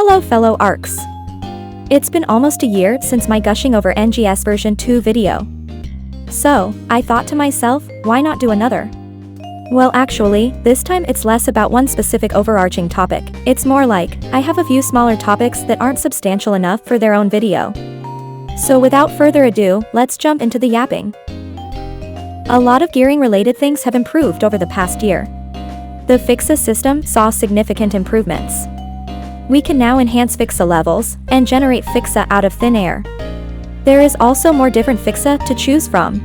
Hello fellow ARCs. It's been almost a year since my gushing over NGS version 2 video. So, I thought to myself, why not do another? Well actually, this time it's less about one specific overarching topic, it's more like, I have a few smaller topics that aren't substantial enough for their own video. So without further ado, let's jump into the yapping. A lot of gearing related things have improved over the past year. The Fixa system saw significant improvements. We can now enhance Fixa levels, and generate Fixa out of thin air. There is also more different Fixa to choose from.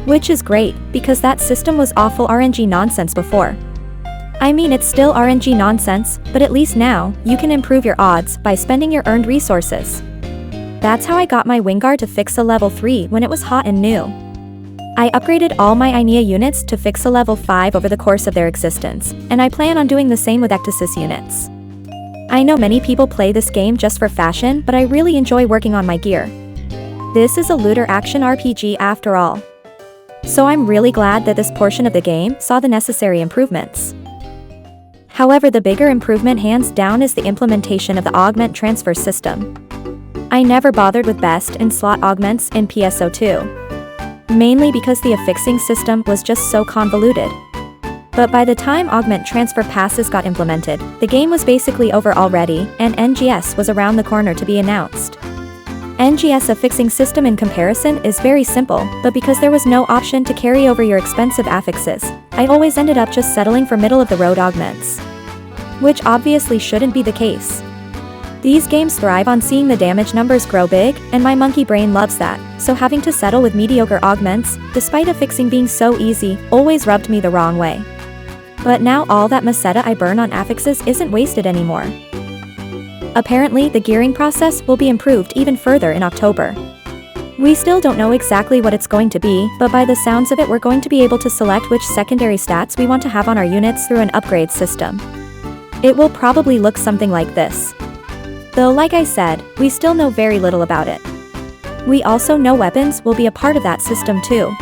Which is great, because that system was awful RNG nonsense before. I mean it's still RNG nonsense, but at least now, you can improve your odds by spending your earned resources. That's how I got my Wingard to Fixa level 3 when it was hot and new. I upgraded all my INEA units to Fixa level 5 over the course of their existence, and I plan on doing the same with Ectasis units. I know many people play this game just for fashion, but I really enjoy working on my gear. This is a looter action RPG after all. So I'm really glad that this portion of the game saw the necessary improvements. However, the bigger improvement hands down is the implementation of the augment transfer system. I never bothered with best in slot augments in PSO2. Mainly because the affixing system was just so convoluted. But by the time augment transfer passes got implemented, the game was basically over already, and NGS was around the corner to be announced. NGS affixing system in comparison is very simple, but because there was no option to carry over your expensive affixes, I always ended up just settling for middle-of-the-road augments. Which obviously shouldn't be the case. These games thrive on seeing the damage numbers grow big, and my monkey brain loves that, so having to settle with mediocre augments, despite affixing being so easy, always rubbed me the wrong way. But now all that Maceta I burn on affixes isn't wasted anymore. Apparently, the gearing process will be improved even further in October. We still don't know exactly what it's going to be, but by the sounds of it we're going to be able to select which secondary stats we want to have on our units through an upgrade system. It will probably look something like this. Though like I said, we still know very little about it. We also know weapons will be a part of that system too.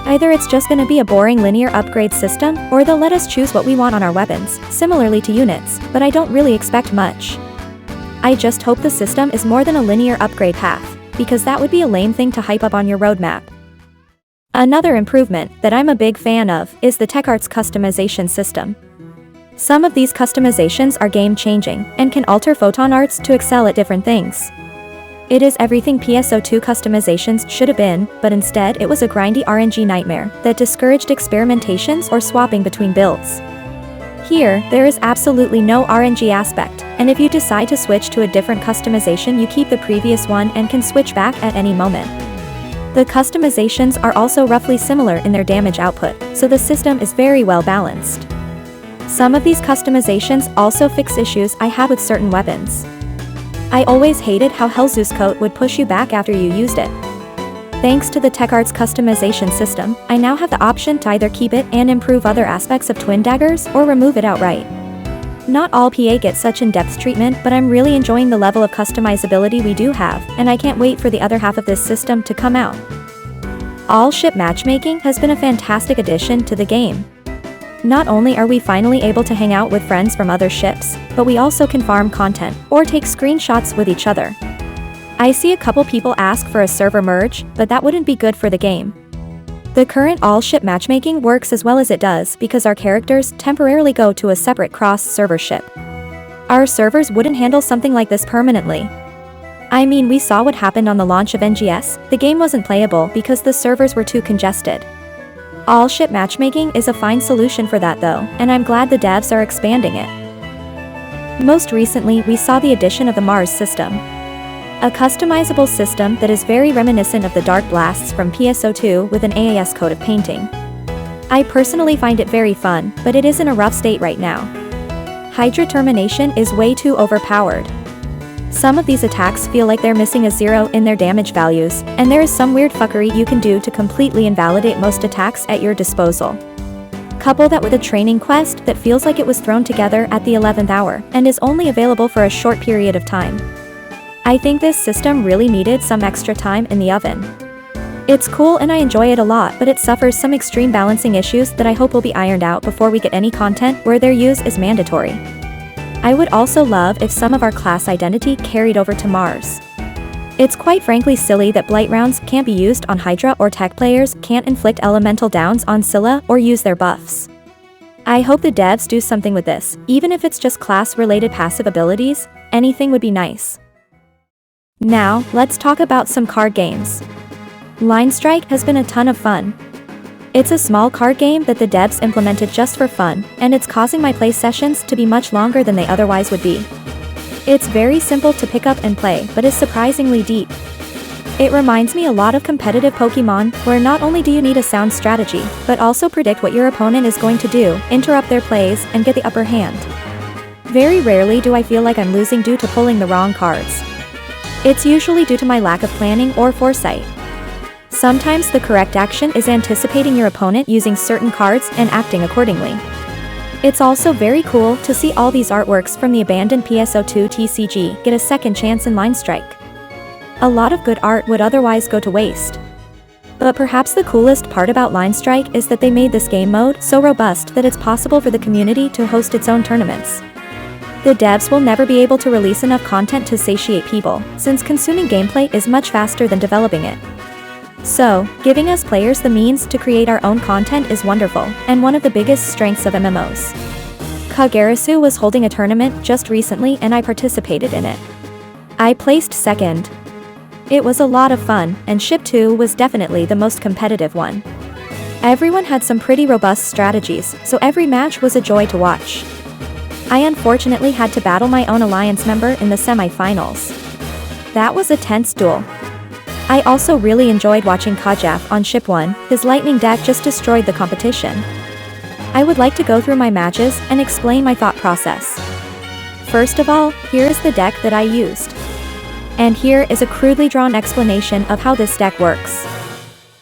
Either it's just gonna be a boring linear upgrade system, or they'll let us choose what we want on our weapons, similarly to units, but I don't really expect much. I just hope the system is more than a linear upgrade path, because that would be a lame thing to hype up on your roadmap. Another improvement that I'm a big fan of is the TechArts customization system. Some of these customizations are game-changing, and can alter photon arts to excel at different things. It is everything PSO2 customizations should have been, but instead it was a grindy RNG nightmare that discouraged experimentations or swapping between builds. Here, there is absolutely no RNG aspect, and if you decide to switch to a different customization you keep the previous one and can switch back at any moment. The customizations are also roughly similar in their damage output, so the system is very well balanced. Some of these customizations also fix issues I had with certain weapons. I always hated how Hellzeus coat would push you back after you used it. Thanks to the TechArts customization system, I now have the option to either keep it and improve other aspects of twin daggers, or remove it outright. Not all PA get such in-depth treatment, but I'm really enjoying the level of customizability we do have, and I can't wait for the other half of this system to come out. All-ship matchmaking has been a fantastic addition to the game. Not only are we finally able to hang out with friends from other ships, but we also can farm content, or take screenshots with each other. I see a couple people ask for a server merge, but that wouldn't be good for the game. The current all-ship matchmaking works as well as it does because our characters temporarily go to a separate cross-server ship. Our servers wouldn't handle something like this permanently. I mean, we saw what happened on the launch of NGS, the game wasn't playable because the servers were too congested. All-ship matchmaking is a fine solution for that though, and I'm glad the devs are expanding it. Most recently, we saw the addition of the Mars system. A customizable system that is very reminiscent of the Dark Blasts from PSO2 with an AAS coat of painting. I personally find it very fun, but it is in a rough state right now. Hydra Termination is way too overpowered. Some of these attacks feel like they're missing a 0 in their damage values, and there is some weird fuckery you can do to completely invalidate most attacks at your disposal. Couple that with a training quest that feels like it was thrown together at the 11th hour, and is only available for a short period of time. I think this system really needed some extra time in the oven. It's cool and I enjoy it a lot, but it suffers some extreme balancing issues that I hope will be ironed out before we get any content where their use is mandatory. I would also love if some of our class identity carried over to Mars. It's quite frankly silly that blight rounds can't be used on Hydra or tech players can't inflict elemental downs on Scylla or use their buffs. I hope the devs do something with this, even if it's just class-related passive abilities, anything would be nice. Now, let's talk about some card games. Line Strike has been a ton of fun. It's a small card game that the devs implemented just for fun, and it's causing my play sessions to be much longer than they otherwise would be. It's very simple to pick up and play, but is surprisingly deep. It reminds me a lot of competitive Pokemon, where not only do you need a sound strategy, but also predict what your opponent is going to do, interrupt their plays, and get the upper hand. Very rarely do I feel like I'm losing due to pulling the wrong cards. It's usually due to my lack of planning or foresight. Sometimes the correct action is anticipating your opponent using certain cards and acting accordingly. It's also very cool to see all these artworks from the abandoned PSO2 TCG get a second chance in Line Strike. A lot of good art would otherwise go to waste. But perhaps the coolest part about Line Strike is that they made this game mode so robust that it's possible for the community to host its own tournaments. The devs will never be able to release enough content to satiate people, since consuming gameplay is much faster than developing it. So, giving us players the means to create our own content is wonderful, and one of the biggest strengths of MMOs. Kagerasu was holding a tournament just recently and I participated in it. I placed second. It was a lot of fun, and Ship 2 was definitely the most competitive one. Everyone had some pretty robust strategies, so every match was a joy to watch. I unfortunately had to battle my own alliance member in the semi-finals. That was a tense duel. I also really enjoyed watching Kajaf on Ship 1, his lightning deck just destroyed the competition. I would like to go through my matches and explain my thought process. First of all, here is the deck that I used. And here is a crudely drawn explanation of how this deck works.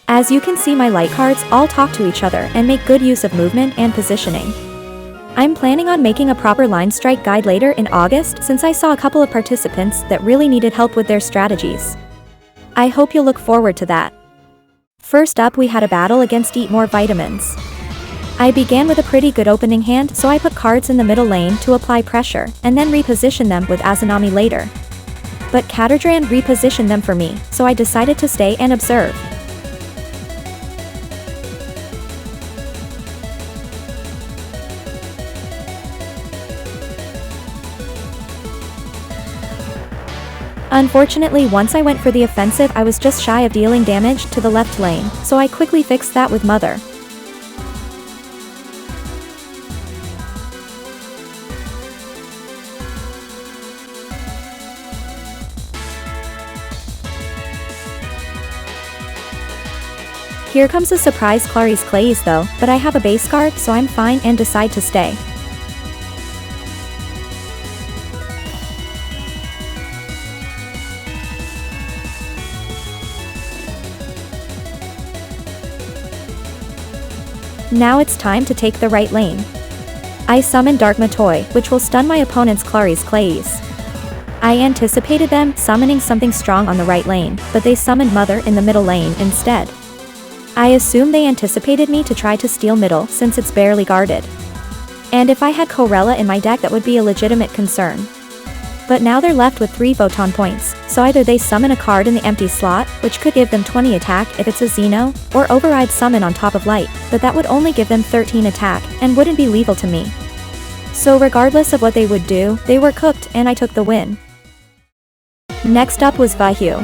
As you can see, my light cards all talk to each other and make good use of movement and positioning. I'm planning on making a proper Line Strike guide later in August since I saw a couple of participants that really needed help with their strategies. I hope you'll look forward to that. First up, we had a battle against Eat More Vitamins. I began with a pretty good opening hand, so I put cards in the middle lane to apply pressure, and then reposition them with Azanami later. But Catardran repositioned them for me, so I decided to stay and observe. Unfortunately, once I went for the offensive, I was just shy of dealing damage to the left lane, so I quickly fixed that with Mother. Here comes a surprise Clarice Clays though, but I have a base card so I'm fine and decide to stay. Now it's time to take the right lane. I summon Dark Matoy, which will stun my opponent's Clarice Clays. I anticipated them summoning something strong on the right lane, but they summoned Mother in the middle lane instead. I assume they anticipated me to try to steal middle since it's barely guarded. And if I had Corella in my deck, that would be a legitimate concern. But now they're left with 3 Photon points, so either they summon a card in the empty slot, which could give them 20 attack if it's a Xeno, or override summon on top of light, but that would only give them 13 attack, and wouldn't be lethal to me. So regardless of what they would do, they were cooked and I took the win. Next up was Vahu.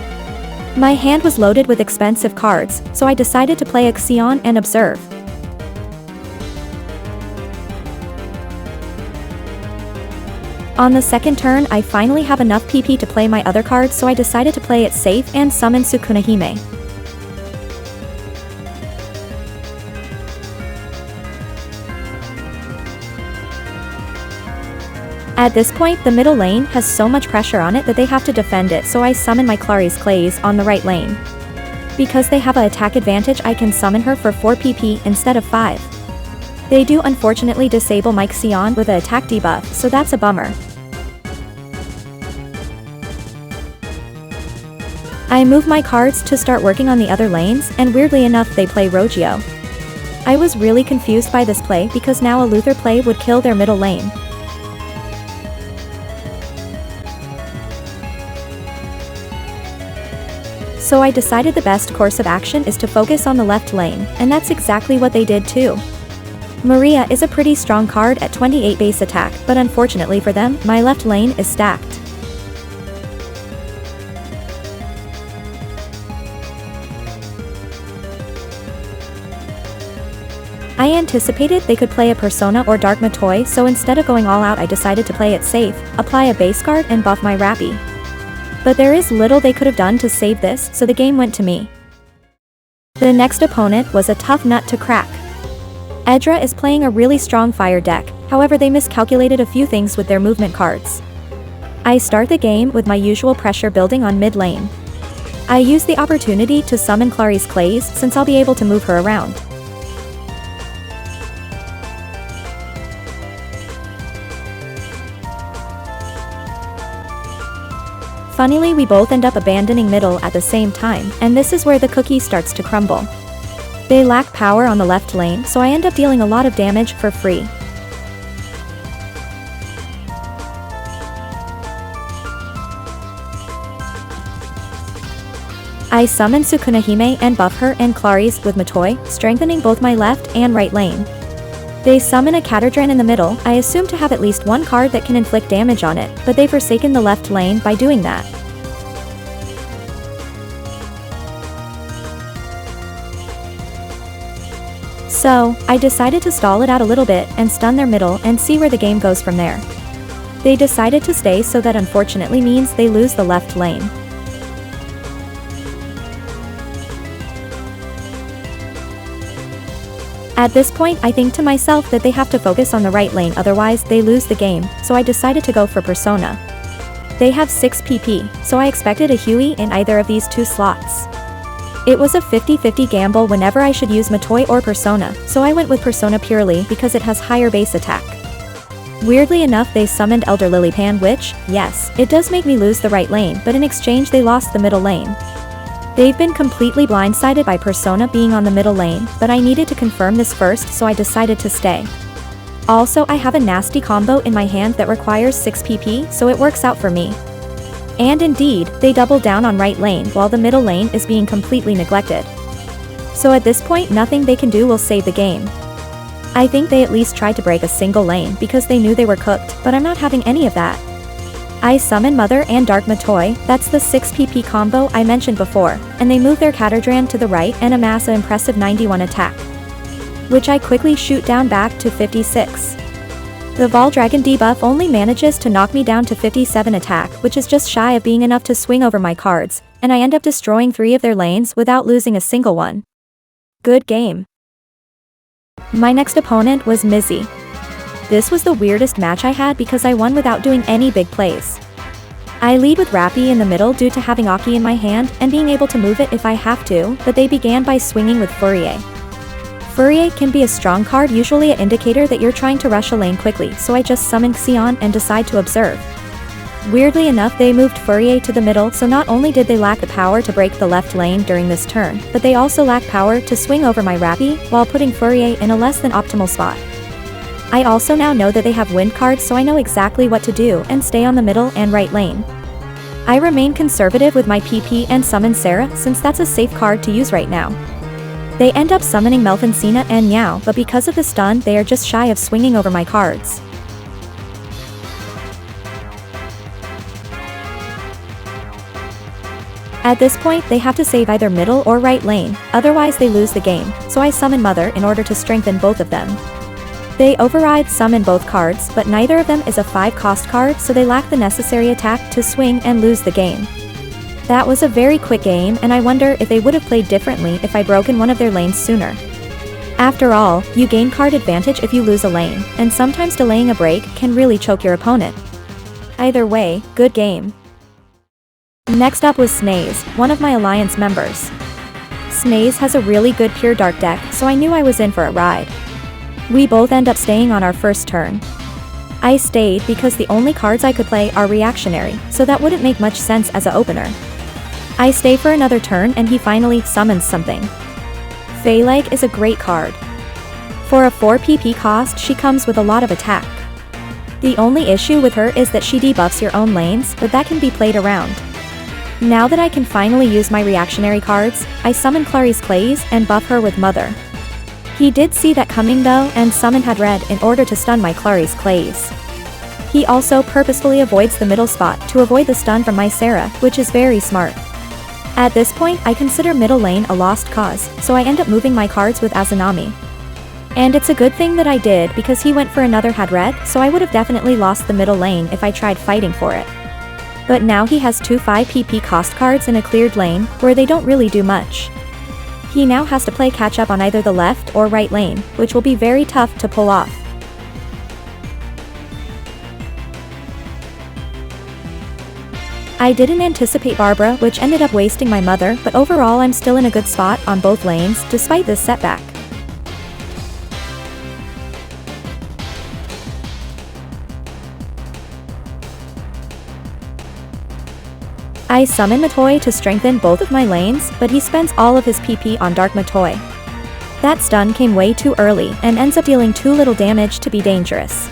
My hand was loaded with expensive cards, so I decided to play Ixion and observe. On the second turn, I finally have enough PP to play my other cards, so I decided to play it safe and summon Sukunahime. At this point, the middle lane has so much pressure on it that they have to defend it, so I summon my Clarice Clays on the right lane. Because they have an attack advantage, I can summon her for 4 PP instead of 5. They do unfortunately disable my Xion with an attack debuff, so that's a bummer. I move my cards to start working on the other lanes, and weirdly enough they play Rogio. I was really confused by this play because now a Luther play would kill their middle lane. So I decided the best course of action is to focus on the left lane, and that's exactly what they did too. Maria is a pretty strong card at 28 base attack, but unfortunately for them, my left lane is stacked. I anticipated they could play a Persona or Dark Matoy, so instead of going all out I decided to play it safe, apply a base guard and buff my Rappy. But there is little they could have done to save this, so the game went to me. The next opponent was a tough nut to crack. Edra is playing a really strong fire deck, however they miscalculated a few things with their movement cards. I start the game with my usual pressure building on mid lane. I use the opportunity to summon Clarice Clays since I'll be able to move her around. Funnily, we both end up abandoning middle at the same time, and this is where the cookie starts to crumble. They lack power on the left lane, so I end up dealing a lot of damage for free. I summon Sukunahime and buff her and Clarice with Matoy, strengthening both my left and right lane. They summon a Catardran in the middle. I assume to have at least one card that can inflict damage on it, but they've forsaken the left lane by doing that. So, I decided to stall it out a little bit and stun their middle and see where the game goes from there. They decided to stay, so that unfortunately means they lose the left lane. At this point I think to myself that they have to focus on the right lane, otherwise they lose the game, so I decided to go for Persona. They have 6 PP, so I expected a Huey in either of these two slots. It was a 50-50 gamble whenever I should use Matoy or Persona, so I went with Persona purely because it has higher base attack. Weirdly enough they summoned Elder Lilypan, which, yes, it does make me lose the right lane, but in exchange they lost the middle lane. They've been completely blindsided by Persona being on the middle lane, but I needed to confirm this first, so I decided to stay. Also, I have a nasty combo in my hand that requires 6 PP, so it works out for me. And indeed, they double down on right lane while the middle lane is being completely neglected. So at this point nothing they can do will save the game. I think they at least tried to break a single lane because they knew they were cooked, but I'm not having any of that. I summon Mother and Dark Matoy, that's the 6 PP combo I mentioned before, and they move their Catardran to the right and amass an impressive 91 attack, which I quickly shoot down back to 56. The Vol Dragon debuff only manages to knock me down to 57 attack, which is just shy of being enough to swing over my cards, and I end up destroying 3 of their lanes without losing a single one. Good game. My next opponent was MiZy. This was the weirdest match I had because I won without doing any big plays. I lead with Rappy in the middle due to having Aki in my hand and being able to move it if I have to, but they began by swinging with Fourier. Fourier can be a strong card, usually an indicator that you're trying to rush a lane quickly, so I just summoned Xion and decide to observe. Weirdly enough they moved Fourier to the middle, so not only did they lack the power to break the left lane during this turn, but they also lack power to swing over my Rappy while putting Fourier in a less than optimal spot. I also now know that they have wind cards, so I know exactly what to do and stay on the middle and right lane. I remain conservative with my PP and summon Sarah since that's a safe card to use right now. They end up summoning Melfincina and Meow, but because of the stun they are just shy of swinging over my cards. At this point they have to save either middle or right lane, otherwise they lose the game, so I summon Mother in order to strengthen both of them. They override summon both cards, but neither of them is a 5-cost card, so they lack the necessary attack to swing and lose the game. That was a very quick game, and I wonder if they would have played differently if I broken one of their lanes sooner. After all, you gain card advantage if you lose a lane, and sometimes delaying a break can really choke your opponent. Either way, good game. Next up was Snaz, one of my alliance members. Snaz has a really good pure dark deck, so I knew I was in for a ride. We both end up staying on our first turn. I stayed because the only cards I could play are reactionary, so that wouldn't make much sense as a opener. I stay for another turn and he finally summons something. Feyleg is a great card. For a 4 PP cost she comes with a lot of attack. The only issue with her is that she debuffs your own lanes, but that can be played around. Now that I can finally use my reactionary cards, I summon Clarice Clays and buff her with Mother. He did see that coming though and summon had red in order to stun my Clarice Clays. He also purposefully avoids the middle spot to avoid the stun from my Sarah, which is very smart. At this point I consider middle lane a lost cause, so I end up moving my cards with Azanami. And it's a good thing that I did because he went for another had red, so I would have definitely lost the middle lane if I tried fighting for it. But now he has 2 5 PP cost cards in a cleared lane, where they don't really do much. He now has to play catch up on either the left or right lane, which will be very tough to pull off. I didn't anticipate Barbara, which ended up wasting my Mother, but overall I'm still in a good spot on both lanes, despite this setback. I summon Matoy to strengthen both of my lanes, but he spends all of his PP on Dark Matoy. That stun came way too early and ends up dealing too little damage to be dangerous.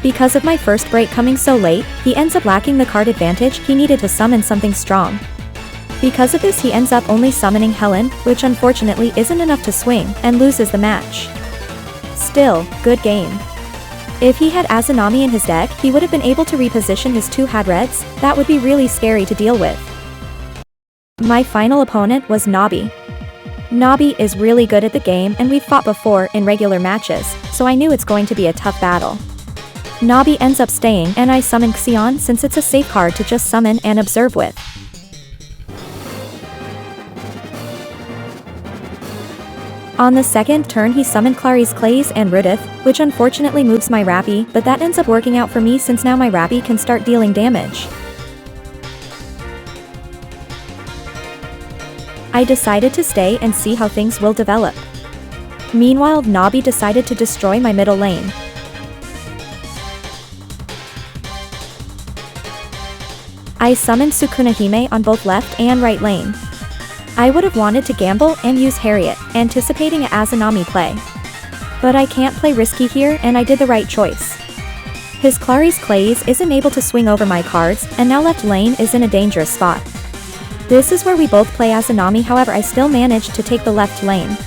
Because of my first break coming so late, he ends up lacking the card advantage he needed to summon something strong. Because of this he ends up only summoning Helen, which unfortunately isn't enough to swing, and loses the match. Still, good game. If he had Azanami in his deck, he would have been able to reposition his 2 had reds. That would be really scary to deal with. My final opponent was Nabi. Nabi is really good at the game and we've fought before in regular matches, so I knew it's going to be a tough battle. Nabi ends up staying and I summon Xion since it's a safe card to just summon and observe with. On the second turn he summoned Clarice Clays and Rudith, which unfortunately moves my Rappy, but that ends up working out for me since now my Rappy can start dealing damage. I decided to stay and see how things will develop. Meanwhile Nabi decided to destroy my middle lane. I summoned Sukunahime on both left and right lane. I would have wanted to gamble and use Harriet, anticipating an Azanami play. But I can't play risky here and I did the right choice. His Clarice Clays isn't able to swing over my cards, and now left lane is in a dangerous spot. This is where we both play Azanami, however I still managed to take the left lane.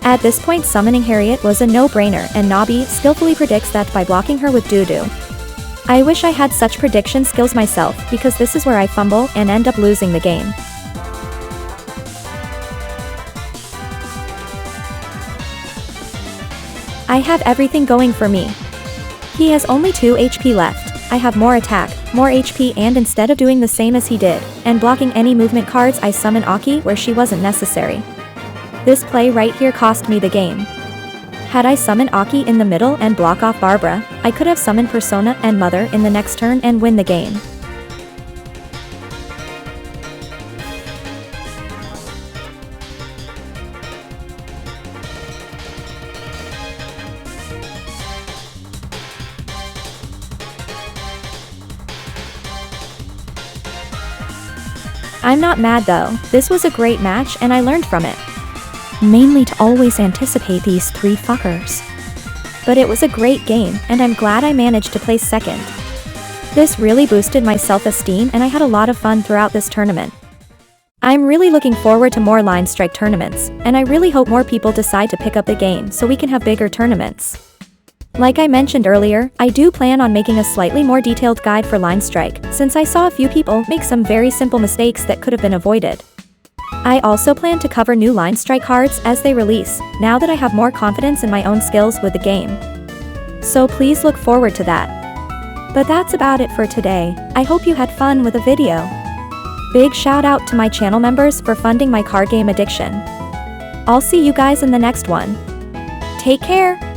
At this point summoning Harriet was a no-brainer and Nabi skillfully predicts that by blocking her with Doo-Doo. I wish I had such prediction skills myself because this is where I fumble and end up losing the game. I have everything going for me. He has only 2 HP left, I have more attack, more HP, and instead of doing the same as he did, and blocking any movement cards I summon Aki where she wasn't necessary. This play right here cost me the game. Had I summoned Aki in the middle and block off Barbara, I could have summoned Persona and Mother in the next turn and win the game. I'm not mad though, this was a great match and I learned from it. Mainly to always anticipate these 3 fuckers. But it was a great game, and I'm glad I managed to place second. This really boosted my self-esteem and I had a lot of fun throughout this tournament. I'm really looking forward to more Line Strike tournaments, and I really hope more people decide to pick up the game so we can have bigger tournaments. Like I mentioned earlier, I do plan on making a slightly more detailed guide for Line Strike, since I saw a few people make some very simple mistakes that could have been avoided. I also plan to cover new Line Strike cards as they release, now that I have more confidence in my own skills with the game. So please look forward to that. But that's about it for today. I hope you had fun with the video. Big shout out to my channel members for funding my card game addiction. I'll see you guys in the next one. Take care!